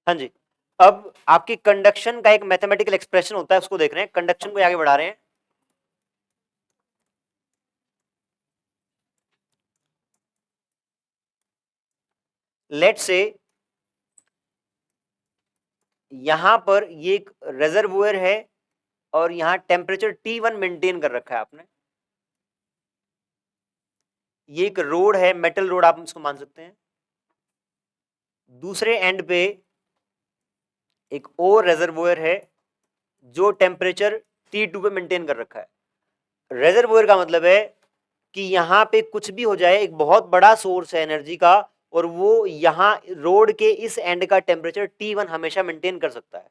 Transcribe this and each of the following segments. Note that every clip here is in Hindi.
हाँ जी। अब आपकी कंडक्शन का एक मैथमेटिकल एक्सप्रेशन होता है, उसको देख रहे हैं, कंडक्शन को आगे बढ़ा रहे हैं। लेट से यहां पर ये एक रेजर्वोयर है और यहां टेम्परेचर T1 मेंटेन कर रखा है आपने। ये एक रोड है, मेटल रोड आप इसको मान सकते हैं। दूसरे एंड पे एक और रेजर्वोयर है जो टेम्परेचर T2 पे मेंटेन कर रखा है। रेजर्वोयर का मतलब है कि यहां पे कुछ भी हो जाए, एक बहुत बड़ा सोर्स है एनर्जी का, और वो यहां रोड के इस एंड का टेम्परेचर T1 हमेशा मेंटेन कर सकता है।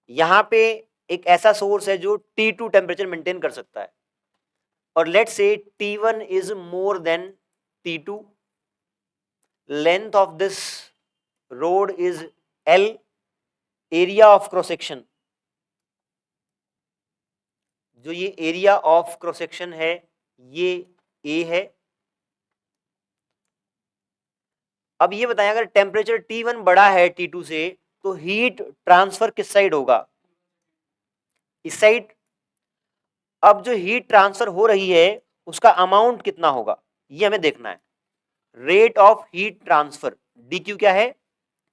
यहां पे एक ऐसा सोर्स है जो T2 टेम्परेचर मेंटेन कर सकता है, और let's say T1 is more than T2, length of this road is L, area of cross section, जो ये एरिया ऑफ क्रॉस सेक्शन है ये A है। अब ये बताएं, अगर टेम्परेचर T1 बड़ा है T2 से, तो हीट ट्रांसफर किस साइड होगा? इस साइड। अब जो हीट ट्रांसफर हो रही है उसका अमाउंट कितना होगा, ये हमें देखना है। Rate of heat transfer, DQ क्या है?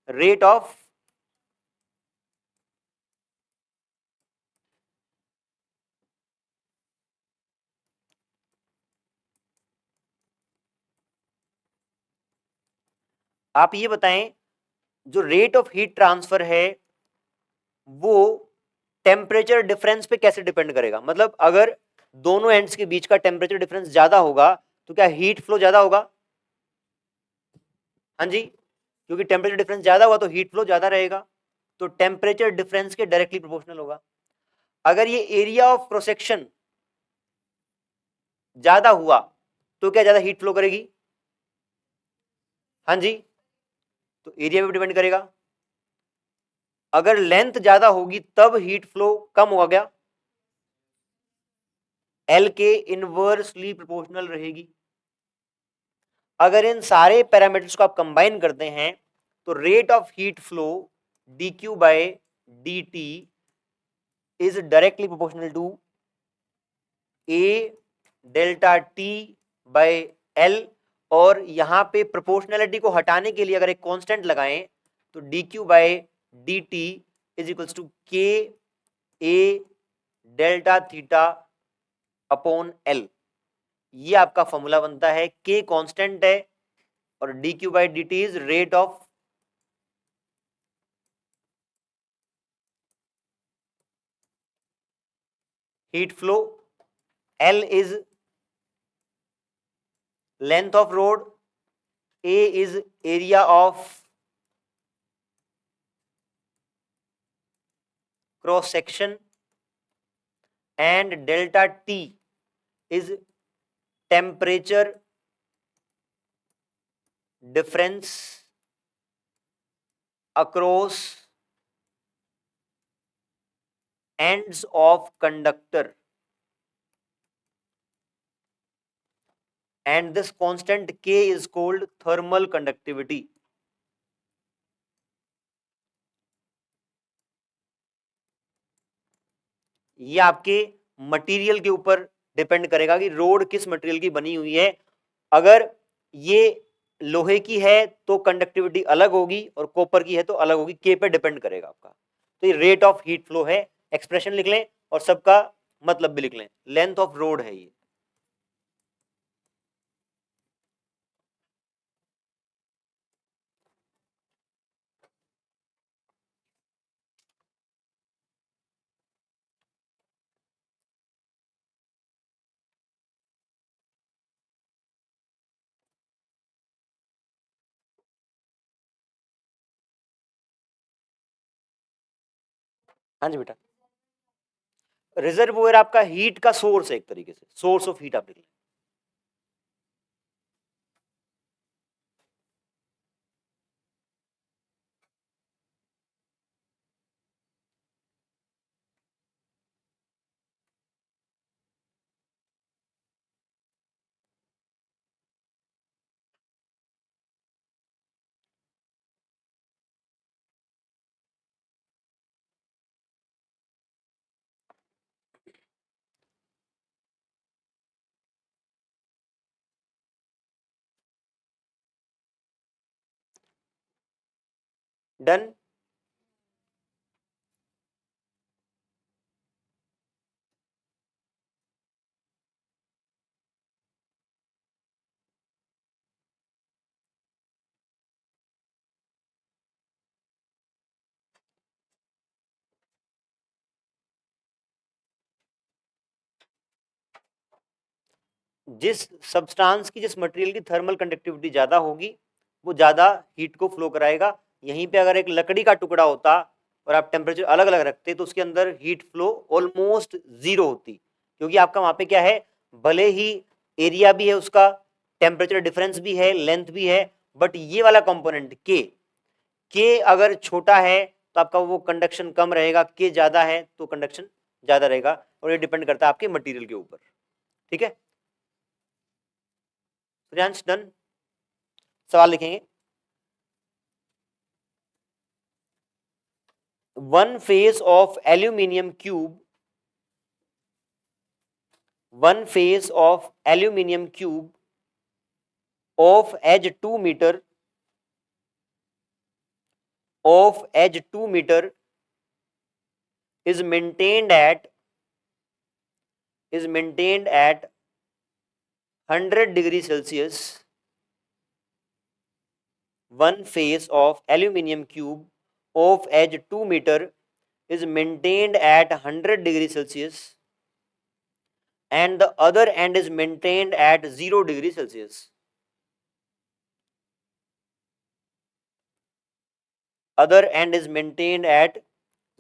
रेट ऑफ, आप ये बताएं, जो रेट ऑफ हीट ट्रांसफर है वो टेम्परेचर डिफरेंस पे कैसे डिपेंड करेगा? मतलब अगर दोनों एंड्स के बीच का टेम्परेचर डिफरेंस ज्यादा होगा तो क्या हीट फ्लो ज्यादा होगा? हाँ जी, क्योंकि टेम्परेचर डिफरेंस ज्यादा हुआ तो हीट फ्लो ज्यादा रहेगा, तो टेम्परेचर डिफरेंस के डायरेक्टली प्रोपोर्शनल होगा। अगर ये एरिया ऑफ क्रॉस सेक्शन ज्यादा हुआ तो क्या ज्यादा हीट फ्लो करेगी? हाँ जी, तो एरिया पे डिपेंड करेगा। अगर लेंथ ज्यादा होगी तब हीट फ्लो कम हो गया, एल के इनवर्सली प्रोपोर्शनल रहेगी। अगर इन सारे पैरामीटर्स को आप कंबाइन करते हैं तो rate of heat flow dq by dt is directly proportional to a delta t by l, और यहां पे प्रोपोर्शनैलिटी को हटाने के लिए अगर एक कांस्टेंट लगाएं तो dq by dt is equals to k a delta theta upon l। ये आपका फॉर्मूला बनता है, k कांस्टेंट है और dq by dt is rate of heat flow, L is length of road, A is area of cross section, and delta T is temperature difference across ends of conductor, and this constant K is called thermal conductivity. ये आपके मटेरियल के ऊपर डिपेंड करेगा कि रोड किस मटेरियल की बनी हुई है। अगर ये लोहे की है तो कंडक्टिविटी अलग होगी, और कॉपर की है तो अलग होगी, के पे डिपेंड करेगा आपका। तो ये रेट ऑफ हीट फ्लो है, एक्सप्रेशन लिख लें और सबका मतलब भी लिख लें, लेंथ ऑफ रोड है ये। हाँ जी बेटा, रिजर्वोयर आपका हीट का सोर्स है, एक तरीके से सोर्स ऑफ हीट आप लिख लें। डन। जिस सब्सटेंस की, जिस मटेरियल की थर्मल कंडक्टिविटी ज्यादा होगी वो ज्यादा हीट को फ्लो कराएगा। यहीं पे अगर एक लकड़ी का टुकड़ा होता और आप टेम्परेचर अलग अलग रखते तो उसके अंदर हीट फ्लो ऑलमोस्ट जीरो होती, क्योंकि आपका वहां पे क्या है, भले ही एरिया भी है उसका, टेम्परेचर डिफरेंस भी है, लेंथ भी है, बट ये वाला कंपोनेंट के अगर छोटा है तो आपका वो कंडक्शन कम रहेगा, के ज्यादा है तो कंडक्शन ज्यादा रहेगा, और ये डिपेंड करता है आपके मटेरियल के ऊपर। ठीक है, प्रियांश डन। सवाल लिखेंगे। One face of aluminium cube, one face of aluminium cube of edge 2 meter, of edge 2 meter is maintained at, is maintained at 100 degree Celsius. One face of aluminium cube of edge 2 meter is maintained at 100 degree Celsius, and the other end is maintained at 0 degree Celsius. Other end is maintained at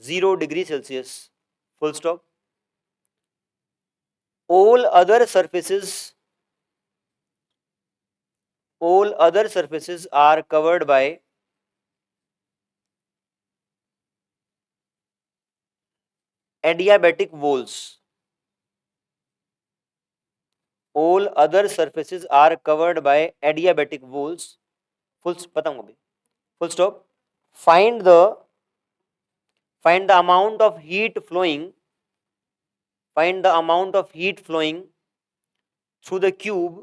0 degree Celsius. Full stop. All other surfaces, all other surfaces are covered by adiabatic walls. All other surfaces are covered by adiabatic walls. Full बताऊंगा अभी. Full stop. Find the, find the amount of heat flowing, find the amount of heat flowing through the cube,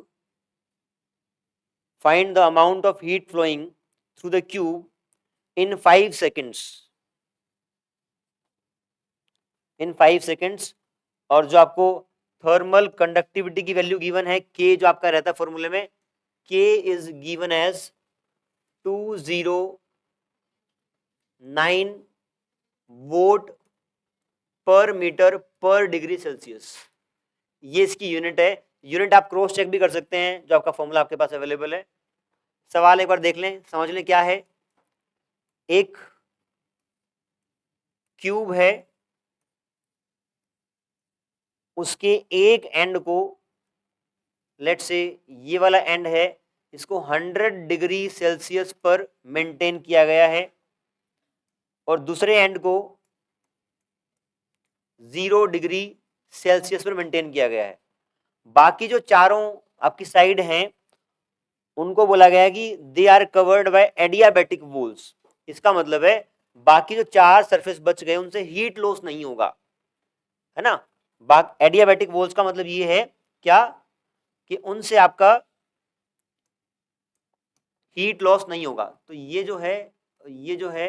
find the amount of heat flowing through the cube in 5 seconds. In 5 seconds. और जो आपको थर्मल कंडक्टिविटी की वैल्यू गिवन है, के जो आपका रहता है फॉर्मूले में, के इज गिवन एज 209 वोट पर मीटर पर डिग्री सेल्सियस। ये इसकी यूनिट है। यूनिट आप क्रॉस चेक भी कर सकते हैं, जो आपका फॉर्मूला आपके पास अवेलेबल है। सवाल एक बार देख लें, समझ लें क्या है। एक क्यूब है, उसके एक एंड को, लेट से ये वाला एंड है, इसको 100 डिग्री सेल्सियस पर मेंटेन किया गया है, और दूसरे एंड को 0 डिग्री सेल्सियस पर मेंटेन किया गया है। बाकी जो चारों आपकी साइड हैं उनको बोला गया है कि they are covered by adiabatic walls. इसका मतलब है बाकी जो चार सरफेस बच गए उनसे हीट लॉस नहीं होगा, है ना। एडियाबैटिक वॉल्स का मतलब ये है क्या, कि उनसे आपका हीट लॉस नहीं होगा। तो ये जो है, ये जो है,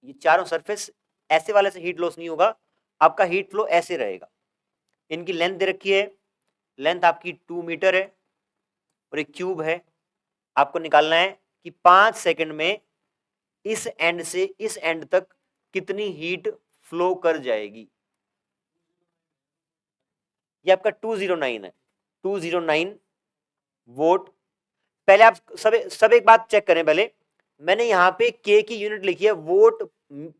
ये चारों सरफेस, ऐसे वाले से हीट लॉस नहीं होगा, आपका हीट फ्लो ऐसे रहेगा। इनकी लेंथ दे रखी है, लेंथ आपकी 2 मीटर है, और एक क्यूब है। आपको निकालना है कि 5 सेकंड में इस एंड से इस एंड तक कितनी हीट फ्लो कर जाएगी। ये आपका 209 है, 209 वोट। पहले आप सब एक बात चेक करें पहले, मैंने यहां पे के की यूनिट लिखी है वोट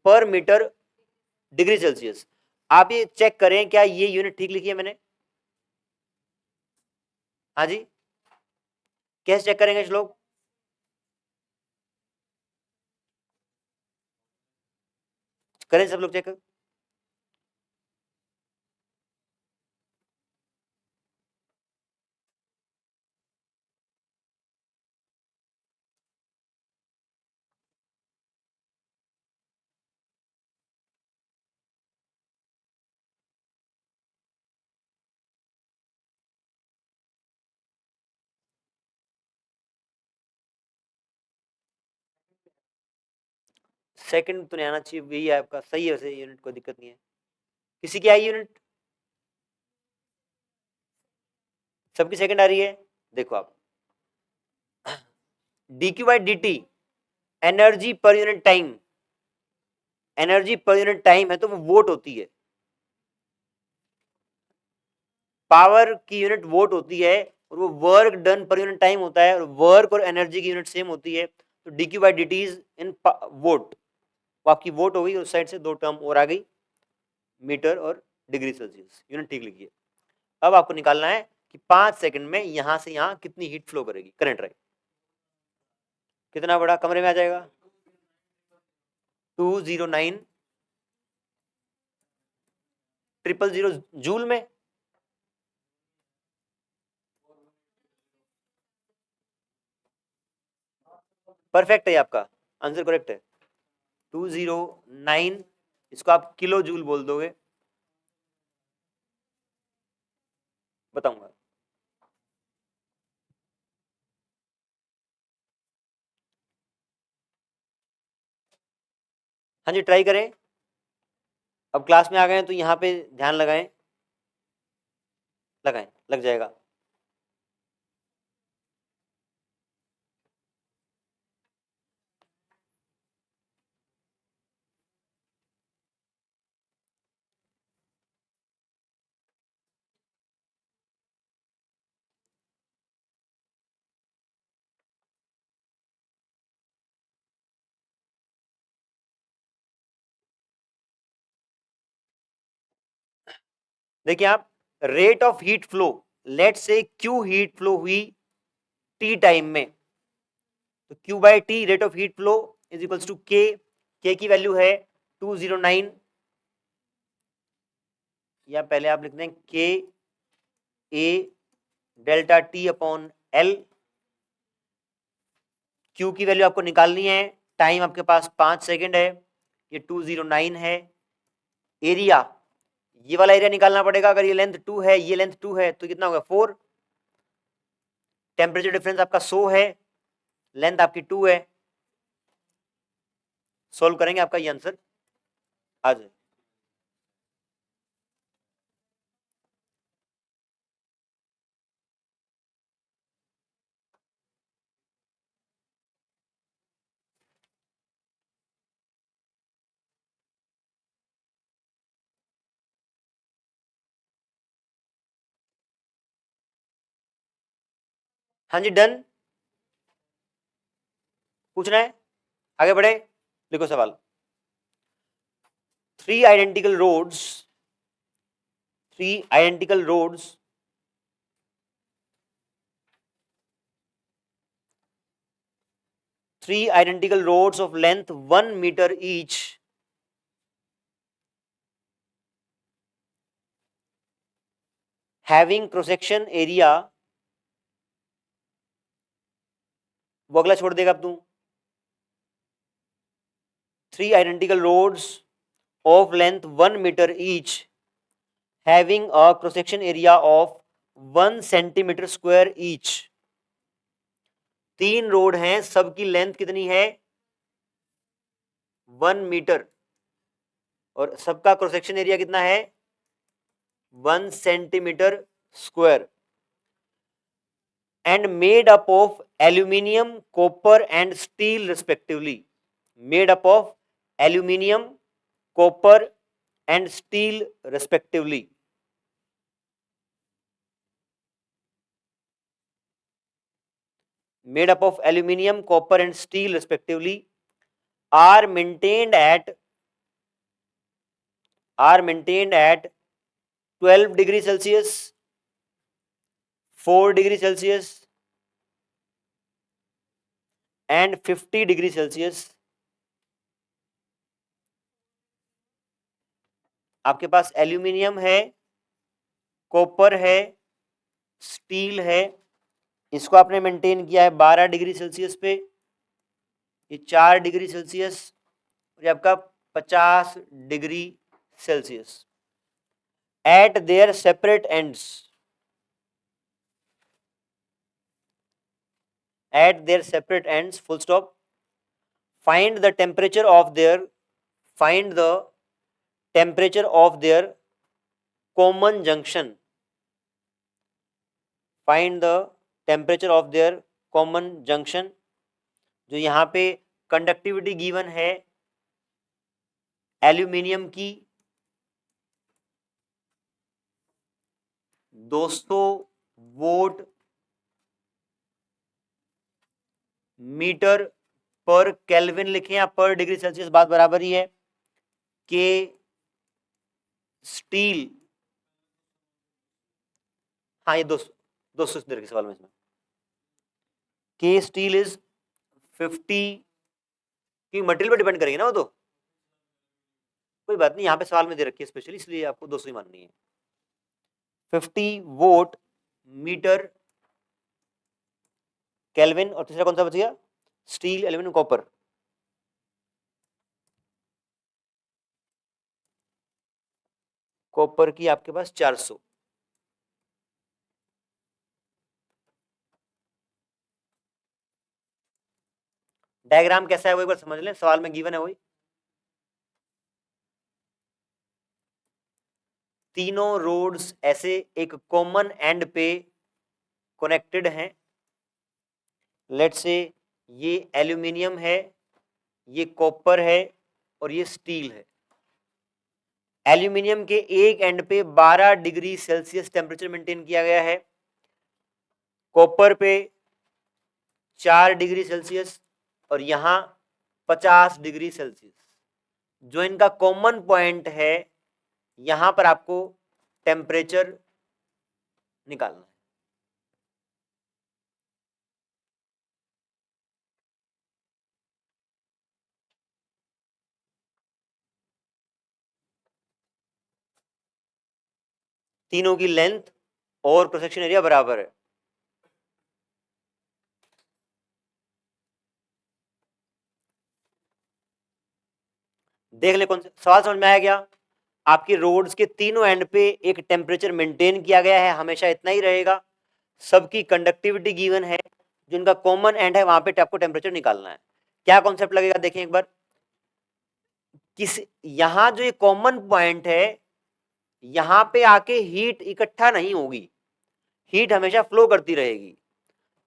पर मीटर डिग्री सेल्सियस। आप ये चेक करें क्या ये यूनिट ठीक लिखी है मैंने। हाँ जी, कैसे चेक करेंगे लोग। करें सब लोग चेक। सेकंड तो नहीं आना चाहिए, यही है आपका, सही है वैसे यूनिट, कोई दिक्कत नहीं है। किसी की आई यूनिट? सबकी सेकंड आ रही है। देखो आप, dq by dt energy per unit time, energy per unit time है तो वो वोट होती है, पावर की यूनिट वोट होती है, और वो work done per unit time होता है, और वर्क और एनर्जी की यूनिट सेम होती है, तो dq by dt is in vote. वो आपकी वोट हो गई, उस साइड से दो टर्म और आ गई, मीटर और डिग्री सेल्सियस, यूनिट ठीक लिखिए। अब आपको निकालना है कि 5 सेकंड में यहां से यहां कितनी हीट फ्लो करेगी करंट, राइट? कितना बड़ा कमरे में आ जाएगा? 209 000 जूल में। परफेक्ट है आपका आंसर, करेक्ट है। 209, इसको आप किलो जूल बोल दोगे, बताऊंगा। हाँ जी, ट्राई करें। अब क्लास में आ गए हैं तो यहाँ पे ध्यान लगाएं, लगाएं, लग जाएगा। देखिए आप, rate of heat flow, let से क्यू हीट फ्लो हुई टी टाइम में, तो Q by T rate of heat flow is equals to K की वैल्यू है 209, या पहले आप लिख दें के A delta T upon L. Q की वैल्यू आपको निकालनी है, टाइम आपके पास 5 सेकंड है, ये 209 है। एरिया, ये वाला एरिया निकालना पड़ेगा, अगर ये लेंथ 2 है, ये लेंथ 2 है, तो कितना होगा 4। टेम्परेचर डिफरेंस आपका 100 है, लेंथ आपकी 2 है, सोल्व करेंगे आपका ये आंसर आ जाए। हाँ जी, डन। पूछना है, आगे बढ़े, लिखो सवाल। Three identical rods, three identical rods three identical rods of length 1 meter each having cross section area, वो अगला छोड़ देगा अब तू। Three identical rods of length 1 meter each having a cross section area of 1 centimeter square each। तीन रोड हैं, सबकी लेंथ कितनी है? 1 मीटर, और सबका क्रॉस सेक्शन एरिया कितना है? 1 centimetre square, and made up of aluminium, copper and steel respectively, made up of aluminium, copper and steel respectively। made up of aluminium, copper and steel respectively are maintained at 12 degree Celsius, 4 degree Celsius and 50 degree Celsius। आपके पास एल्यूमिनियम है, कॉपर है, स्टील है, इसको आपने मेंटेन किया है 12 डिग्री सेल्सियस पे, ये 4 डिग्री सेल्सियस, और ये आपका 50 degree Celsius at there separate ends, eight there separate ends, full stop. find the temperature of their common junction, find the temperature of their common junction। जो यहाँ पे कंडक्टिविटी गिवन है एल्यूमिनियम की 200 वोल्ट मीटर पर केल्विन लिखे या पर डिग्री सेल्सियस, बात बराबर ही है। के स्टील, हाँ ये 200 के सवाल में इसमें के स्टील इज 50 की मटेरियल पर डिपेंड करेगी ना वो, तो कोई बात नहीं, यहाँ पे सवाल में दे रखी है स्पेशली, इसलिए आपको 200 ही माननी है। 50 वोल्ट मीटर केल्विन, और तीसरा कौन सा बच गया? Steel, aluminium, copper. कॉपर की आपके पास 400। डायग्राम कैसा है वो एक बार समझ लें, सवाल में गिवन है वही। तीनों रोड्स ऐसे एक कॉमन एंड पे कनेक्टेड हैं। लेट्स से ये एल्यूमिनियम है, ये कॉपर है और ये स्टील है। एल्यूमिनियम के एक एंड पे 12 डिग्री सेल्सियस टेम्परेचर मेंटेन किया गया है, कॉपर पे 4 डिग्री सेल्सियस और यहां 50 डिग्री सेल्सियस। जो इनका कॉमन पॉइंट है, यहां पर आपको टेम्परेचर निकालना है। तीनों की लेंथ और क्रॉस सेक्शन एरिया बराबर है। देख ले कौन सा सवाल समझ में आया क्या? आपकी रोड्स के तीनों एंड पे एक टेम्परेचर मेंटेन किया गया है, हमेशा इतना ही रहेगा। सबकी कंडक्टिविटी गिवन है, जिनका कॉमन एंड है वहां पे आपको टेम्परेचर निकालना है। क्या कॉन्सेप्ट लगेगा देखें एक बार। किस यहां जो ये कॉमन पॉइंट है, यहां पे आके हीट इकट्ठा नहीं होगी, हीट हमेशा फ्लो करती रहेगी।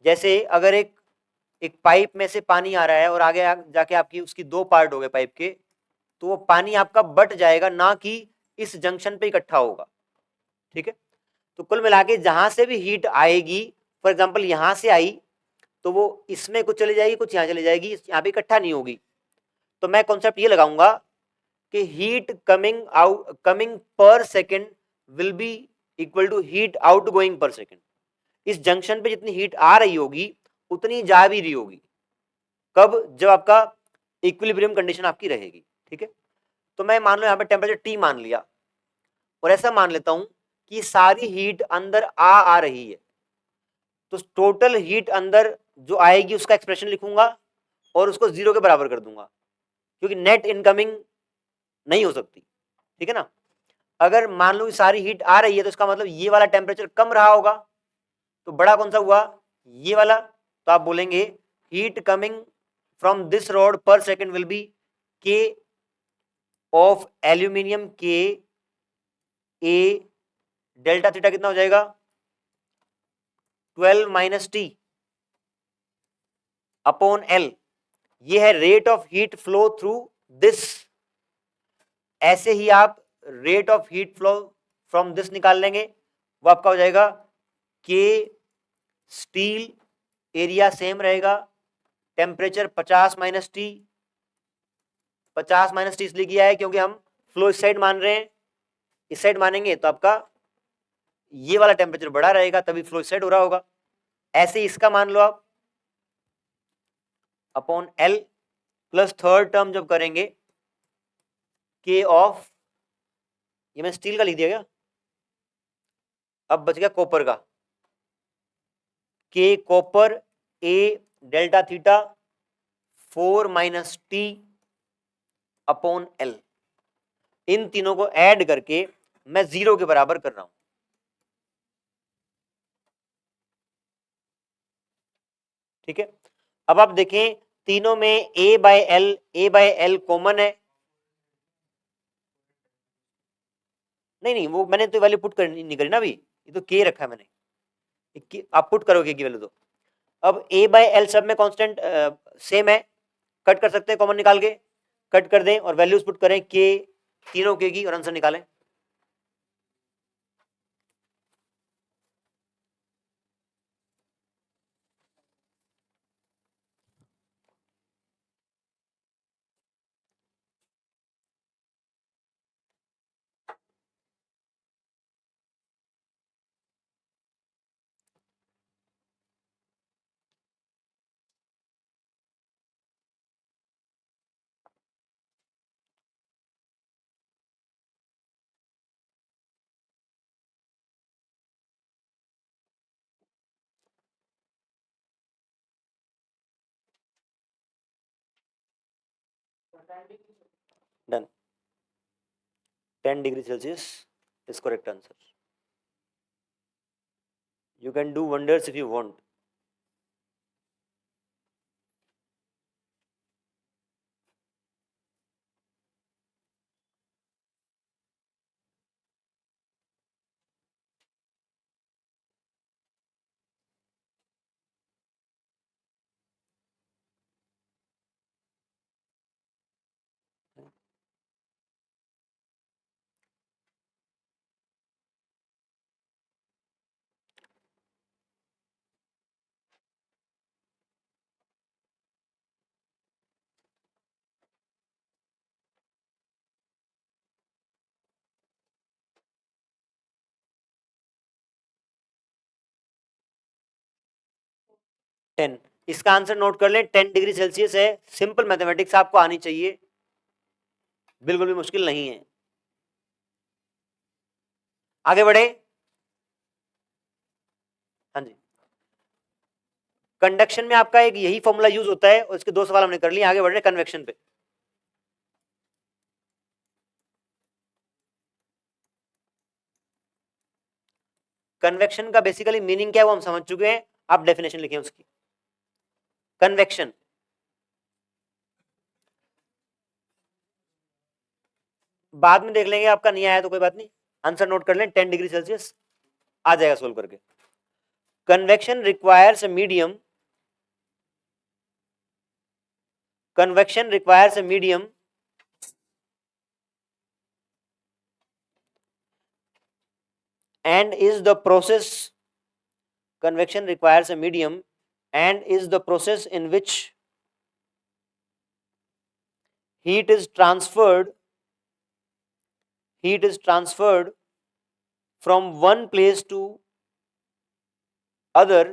जैसे अगर एक पाइप में से पानी आ रहा है और आगे जाके आपकी उसकी 2 पार्ट हो गए पाइप के, तो वो पानी आपका बट जाएगा, ना कि इस जंक्शन पे इकट्ठा होगा। ठीक है, तो कुल मिला के जहां से भी हीट आएगी, फॉर एग्जांपल यहां से आई तो वो इसमें कुछ चली जाएगी, कुछ यहां चली जाएगी, यहां पे इकट्ठा नहीं होगी। तो मैं कॉन्सेप्ट ये लगाऊंगा कि heat coming per second will be equal to heat out going per second. इस जंक्शन पे जितनी हीट आ रही होगी उतनी जा भी रही होगी। कब? जब आपका इक्विलिब्रियम कंडीशन आपकी रहेगी। ठीक है, तो मैं मान लो यहाँ पे टेम्परेचर टी मान लिया और ऐसा मान लेता हूं कि सारी हीट अंदर आ रही है, तो टोटल हीट अंदर जो आएगी उसका एक्सप्रेशन लिखूंगा और उसको 0 के बराबर कर दूंगा, क्योंकि नेट इनकमिंग नहीं हो सकती। ठीक है ना, अगर मान लो सारी हीट आ रही है तो इसका मतलब ये वाला टेम्परेचर कम रहा होगा, तो बड़ा कौन सा हुआ? ये वाला। तो आप बोलेंगे heat coming from this rod पर सेकेंड विल बी के ऑफ एल्यूमिनियम के ए डेल्टा थीटा कितना हो जाएगा? 12 माइनस टी अपॉन एल। ये है rate of heat flow through this. ऐसे ही आप rate of heat flow from this निकाल लेंगे, वो आपका हो जाएगा के स्टील, एरिया सेम रहेगा, temperature 50 minus T. 50 minus T इसलिए किया है क्योंकि हम फ्लो इस साइड मान रहे हैं, इस साइड मानेंगे तो आपका ये वाला टेम्परेचर बड़ा रहेगा, तभी फ्लो इस साइड हो रहा होगा। ऐसे इसका मान लो आप upon L plus third term जब करेंगे के ऑफ, ये मैं स्टील का लिख दिया क्या? अब बच गया कॉपर का, के copper A delta theta 4 minus T upon L. इन तीनों को ऐड करके मैं 0 के बराबर कर रहा हूं। ठीक है, अब आप देखें तीनों में A/L कॉमन है। नहीं वो मैंने तो वैल्यू पुट करनी नहीं करी ना अभी, ये तो K रखा है मैंने, आप पुट करोगे की वैल्यू तो। अब A/L सब में कांस्टेंट सेम है, कट कर सकते हैं कॉमन निकाल के, कट कर दें और वैल्यूज पुट करें K, तीनों K की, और आंसर निकालें। Done, 10 degree Celsius is correct answer. You can do wonders if you want. Ten, इसका आंसर नोट कर लें, 10 डिग्री सेल्सियस है। सिंपल मैथमेटिक्स आपको आनी चाहिए, बिल्कुल भी मुश्किल नहीं है। आगे बढ़े। हाँ जी, कंडक्शन में आपका एक यही फॉर्मूला यूज होता है, और इसके 2 सवाल हमने कर लिए। आगे बढ़ रहे कन्वेक्शन पे। कन्वेक्शन का बेसिकली मीनिंग क्या है वो हम समझ चुके हैं, आप डेफिनेशन लिखें उसकी। कन्वेक्शन, बाद में देख लेंगे, आपका नहीं आया तो कोई बात नहीं, आंसर नोट कर लें, 10 डिग्री सेल्सियस आ जाएगा सोल्व करके। Convection requires a medium, convection requires a medium and is the process, convection requires a medium and is the process in which heat is transferred from one place to other।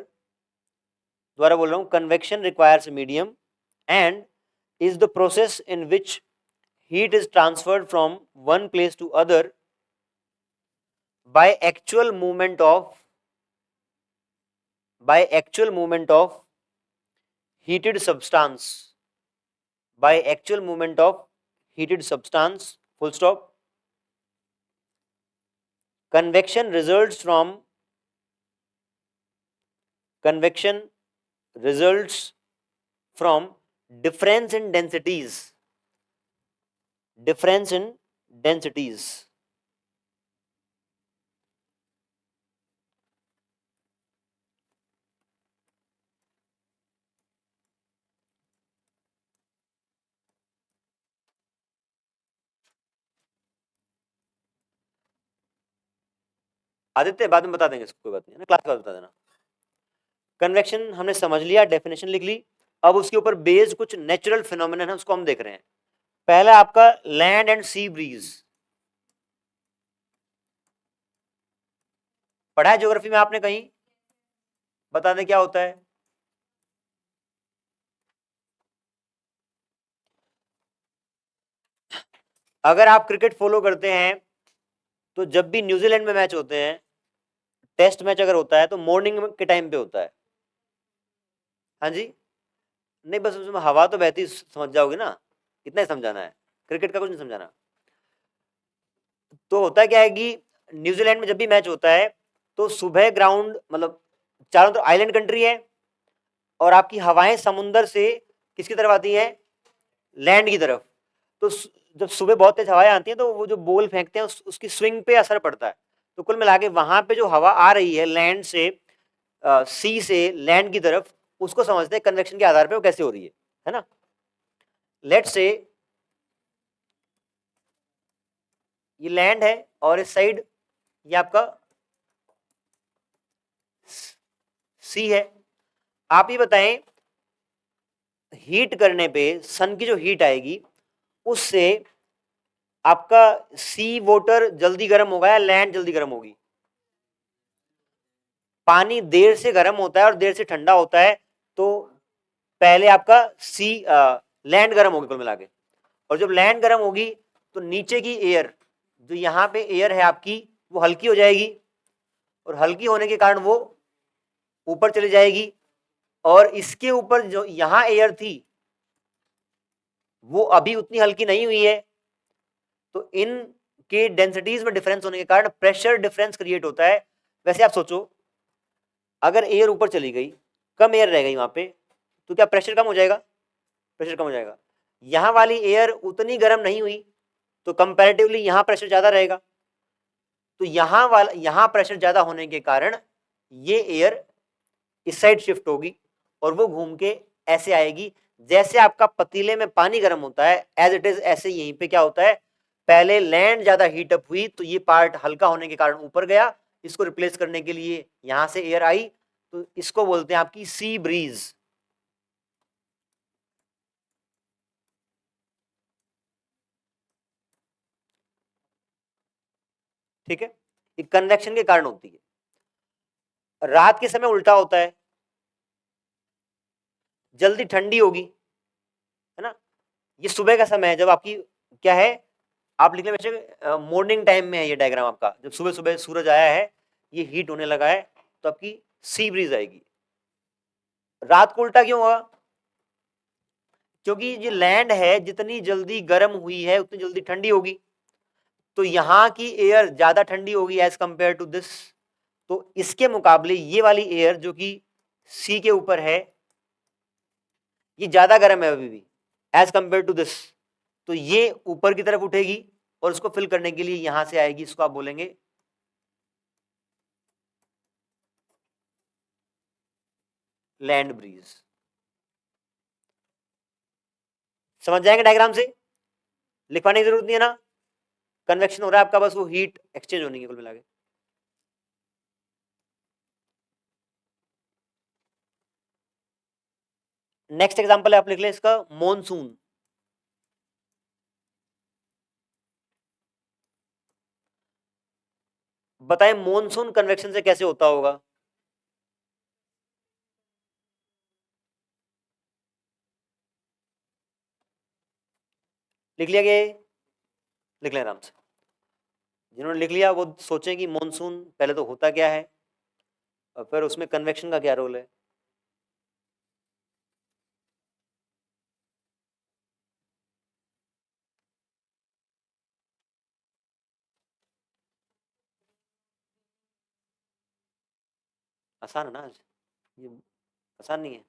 दोबारा बोल रहा हूं, convection requires a medium and is the process in which heat is transferred from one place to other by actual movement of heated substance, by actual movement of heated substance, full stop। convection results from difference in densities, difference in densities। Aditya बाद में बता देंगे इसको, कोई बात नहीं है ना, क्लास के बाद बता देना। कन्वेक्शन हमने समझ लिया, डेफिनेशन लिख ली। अब उसके ऊपर बेस्ड कुछ नेचुरल फिनोमिनन है, उसको हम देख रहे हैं। पहला आपका लैंड एंड सी ब्रीज, पढ़ा है ज्योग्राफी में आपने कहीं, बता दें क्या होता है। अगर आप क्रिकेट फॉलो करते हैं तो जब भी न्यूजीलैंड में मैच होते हैं, टेस्ट मैच अगर होता है तो मॉर्निंग के टाइम पे होता है। हाँ जी, नहीं बस उसमें हवा तो बहती समझ जाओगे ना, इतना ही समझाना है, क्रिकेट का कुछ नहीं समझाना। तो होता क्या है कि न्यूजीलैंड में जब भी मैच होता है तो सुबह ग्राउंड, मतलब चारों तरफ आइलैंड कंट्री है और आपकी हवाएं समुंदर से किसकी तरफ आती है, लैंड की तरफ। तो जब सुबह बहुत तेज हवाएं आती हैं तो वो जो बॉल फेंकते हैं उसकी स्विंग पे असर पड़ता है। तो कुल मिला के वहां पे जो हवा आ रही है लैंड से, सी से लैंड की तरफ, उसको समझते हैं कन्वेक्शन के आधार पे वो कैसे हो रही है ना। लेट्स से ये लैंड है और इस साइड ये आपका सी है। आप ये बताएं, हीट करने पे सन की जो हीट आएगी उससे आपका सी वाटर जल्दी गर्म होगा या लैंड जल्दी गर्म होगी? पानी देर से गर्म होता है और देर से ठंडा होता है, तो पहले आपका सी लैंड गर्म होगी कुल मिला के। और जब लैंड गर्म होगी तो नीचे की एयर, जो यहाँ पे एयर है आपकी, वो हल्की हो जाएगी, और हल्की होने के कारण वो ऊपर चली जाएगी। और इसके ऊपर जो यहाँ एयर थी वो अभी उतनी हल्की नहीं हुई है, तो इन के डेंसिटीज में डिफरेंस होने के कारण प्रेशर डिफरेंस क्रिएट होता है। वैसे आप सोचो, अगर एयर ऊपर चली गई, कम एयर रह गई वहां पे, तो क्या प्रेशर कम हो जाएगा? प्रेशर कम हो जाएगा। यहाँ वाली एयर उतनी गर्म नहीं हुई, तो कंपैरेटिवली यहाँ प्रेशर ज्यादा रहेगा। तो यहाँ प्रेशर ज्यादा होने के कारण ये एयर इस साइड शिफ्ट होगी और वो घूम के ऐसे आएगी। जैसे आपका पतीले में पानी गर्म होता है एज इट इज, ऐसे यहीं पे क्या होता है, पहले लैंड ज्यादा हीट अप हुई तो ये पार्ट हल्का होने के कारण ऊपर गया, इसको रिप्लेस करने के लिए यहां से एयर आई, तो इसको बोलते हैं आपकी सी ब्रीज। ठीक है, ये कन्वेक्शन के कारण होती है। रात के समय उल्टा होता है, जल्दी ठंडी होगी, है ना। ये सुबह का समय है जब आपकी क्या है, आप लिख लें बच्चे मॉर्निंग टाइम में है ये डायग्राम आपका, जब सुबह सुबह सूरज आया है, ये हीट होने लगा है, तो आपकी सी ब्रीज आएगी। रात को उल्टा क्यों हुआ? क्योंकि ये लैंड है, जितनी जल्दी गर्म हुई है उतनी जल्दी ठंडी होगी, तो यहां की एयर ज्यादा ठंडी होगी एज कंपेयर टू दिस। तो इसके मुकाबले ये वाली एयर जो कि सी के ऊपर है, ये ज्यादा गर्म है अभी भी एज कंपेयर टू दिस, तो ये ऊपर की तरफ उठेगी और उसको फिल करने के लिए यहां से आएगी, इसको आप बोलेंगे लैंड ब्रीज। समझ जाएंगे डायग्राम से, लिखवाने की जरूरत नहीं है ना। कन्वेक्शन हो रहा है आपका, बस वो हीट एक्सचेंज होनी है कुल मिला के। नेक्स्ट एग्जांपल है, आप लिख लें इसका मॉनसून। बताएं मॉनसून कन्वेक्शन से कैसे होता होगा? लिख लिया गया? लिख लें आराम से। जिन्होंने लिख लिया वो सोचें कि मॉनसून पहले तो होता क्या है और फिर उसमें कन्वेक्शन का क्या रोल है। आसान है ना आज, ये आसान नहीं है,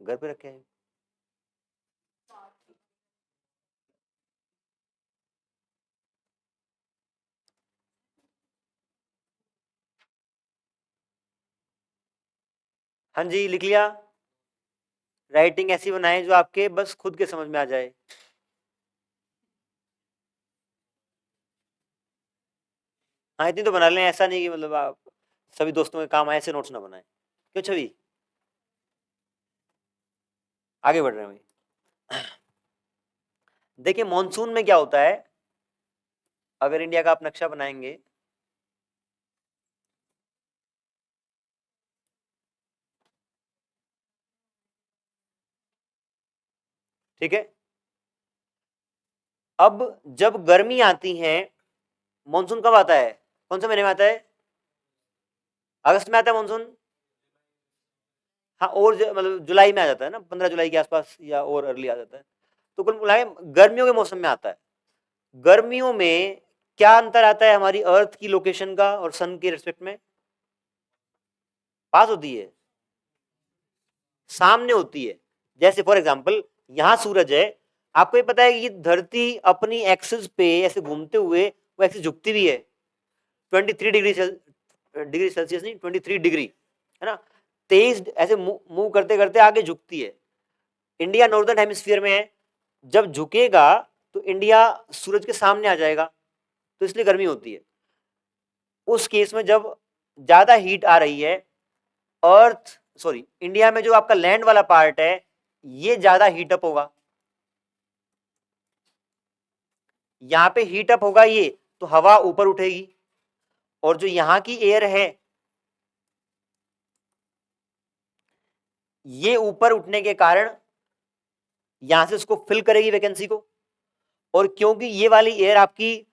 घर पे रखे हैं। हाँ जी, लिख लिया। राइटिंग ऐसी बनाए जो आपके बस खुद के समझ में आ जाए। हाँ इतनी तो बना लें, ऐसा नहीं कि मतलब आप सभी दोस्तों के काम आए ऐसे नोट्स ना बनाए। क्यों छवि, आगे बढ़ रहे हैं भाई। देखिए मॉनसून में क्या होता है, अगर इंडिया का आप नक्शा बनाएंगे, ठीक है, अब जब गर्मी आती है, मॉनसून कब आता है, कौन से महीने में आता है? अगस्त में आता है मॉनसून। हाँ, और मतलब जुलाई में आ जाता है ना, 15 जुलाई के आसपास या और अर्ली आ जाता है। तो कुल मिलाए गर्मियों के मौसम में आता है। गर्मियों में क्या अंतर आता है हमारी अर्थ की लोकेशन का और सन के रिस्पेक्ट में? पास होती है। सामने होती है। जैसे फॉर एग्जांपल यहां सूरज है, आपको ये पता है कि धरती अपनी एक्सिस पे ऐसे घूमते हुए वो एक्सिस झुकती भी है 23 डिग्री सेल्सियस नहीं 23 डिग्री, है ना। 23 ऐसे मूव करते करते आगे झुकती है। इंडिया नॉर्दर्न हेमिस्फीयर में है, जब झुकेगा तो इंडिया सूरज के सामने आ जाएगा, तो इसलिए गर्मी होती है। उस केस में जब ज्यादा हीट आ रही है, अर्थ सॉरी इंडिया में जो आपका लैंड वाला पार्ट है ये ज्यादा हीटअप होगा, यहां पे हीटअप होगा ये, तो हवा ऊपर उठेगी, और जो यहां की एयर है ये ऊपर उठने के कारण यहां से उसको फिल करेगी वैकेंसी को, और क्योंकि ये वाली एयर आपकी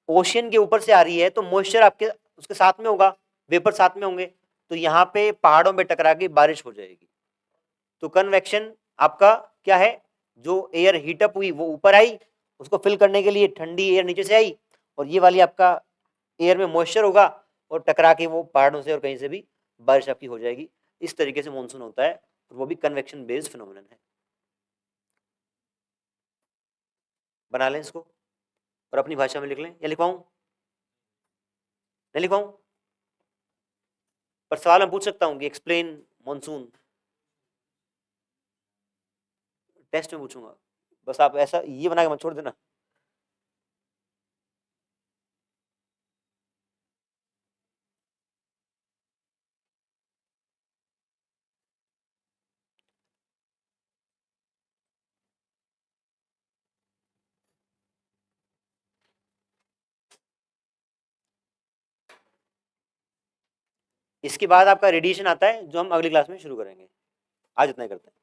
ओशियन के ऊपर से आ रही है तो मॉइस्चर आपके उसके साथ में होगा, वेपर साथ में होंगे, तो यहाँ पे पहाड़ों में टकरा के बारिश हो जाएगी। तो कन्वेक्शन आपका क्या है, जो एयर हीटअप हुई वो ऊपर आई, उसको फिल करने के लिए ठंडी एयर नीचे से आई, और ये वाली आपका एयर में मॉइस्चर होगा और टकरा के वो पहाड़ों से और कहीं से भी बारिश आपकी हो जाएगी। इस तरीके से मानसून होता है, और वो भी कन्वेक्शन बेस्ड फिनोमिनन है। बना लें इसको और अपनी भाषा में लिख लें, या लिखवाऊं, नहीं लिखवाऊं, पर सवाल मैं पूछ सकता हूं कि एक्सप्लेन मानसून, टेस्ट में पूछूंगा, बस आप ऐसा ये बना के मत छोड़ देना। इसके बाद आपका रेडिएशन आता है जो हम अगली क्लास में शुरू करेंगे। आज इतना ही करते हैं।